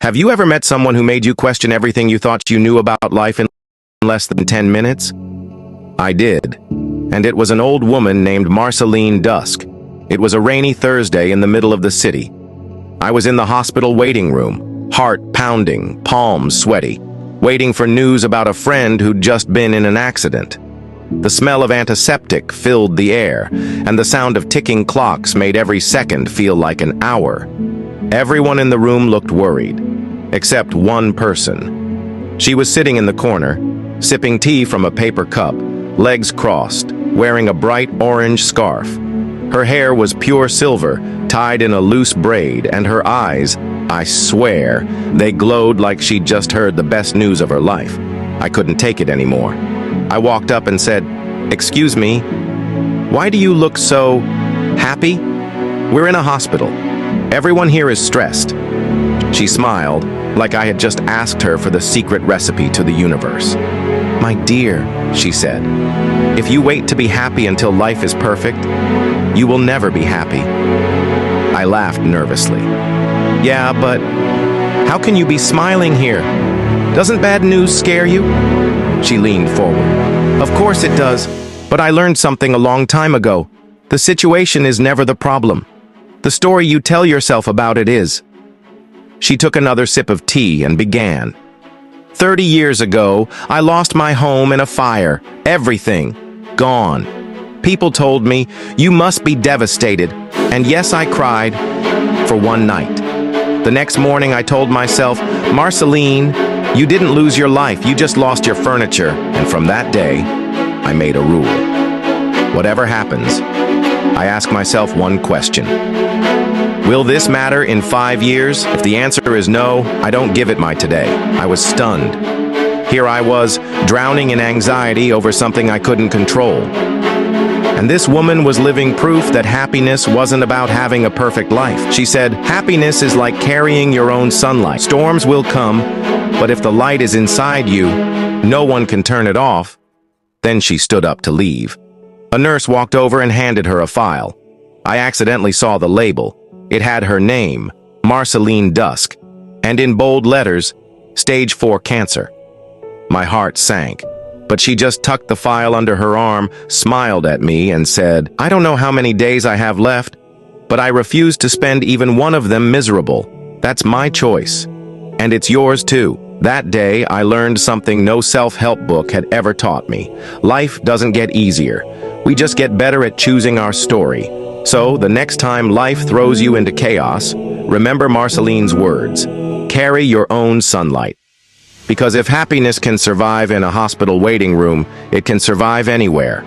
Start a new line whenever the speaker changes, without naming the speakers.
Have you ever met someone who made you question everything you thought you knew about life in less than 10 minutes? I did. And it was an old woman named Marcelline Dusk. It was a rainy Thursday in the middle of the city. I was in the hospital waiting room, heart pounding, palms sweaty, waiting for news about a friend who'd just been in an accident. The smell of antiseptic filled the air, and the sound of ticking clocks made every second feel like an hour. Everyone in the room looked worried, except one person. She was sitting in the corner, sipping tea from a paper cup, legs crossed, wearing a bright orange scarf. Her hair was pure silver, tied in a loose braid, and her eyes, I swear, they glowed like she'd just heard the best news of her life. I couldn't take it anymore. I walked up and said, "Excuse me, why do you look so happy? We're in a hospital. Everyone here is stressed." She smiled, like I had just asked her for the secret recipe to the universe. "My dear," she said, "if you wait to be happy until life is perfect, you will never be happy." I laughed nervously. "Yeah, but how can you be smiling here? Doesn't bad news scare you?" She leaned forward. "Of course it does, but I learned something a long time ago. The situation is never the problem. The story you tell yourself about it is." She took another sip of tea and began. 30 years ago, I lost my home in a fire. Everything. Gone. People told me, "You must be devastated." And yes, I cried. For one night. The next morning, I told myself, "Marcelline, you didn't lose your life. You just lost your furniture." And from that day, I made a rule. Whatever happens, I ask myself one question. Will this matter in 5 years? If the answer is no, I don't give it my today. I was stunned. Here I was, drowning in anxiety over something I couldn't control. And this woman was living proof that happiness wasn't about having a perfect life. She said, "Happiness is like carrying your own sunlight. Storms will come, but if the light is inside you, no one can turn it off." Then she stood up to leave. A nurse walked over and handed her a file. I accidentally saw the label. It had her name, Marcelline Dusk, and in bold letters, Stage 4 cancer. My heart sank, but she just tucked the file under her arm, smiled at me, and said, "I don't know how many days I have left, but I refuse to spend even one of them miserable. That's my choice. And it's yours too." That day, I learned something no self-help book had ever taught me. Life doesn't get easier. We just get better at choosing our story. So, the next time life throws you into chaos, remember Marceline's words. Carry your own sunlight. Because if happiness can survive in a hospital waiting room, it can survive anywhere.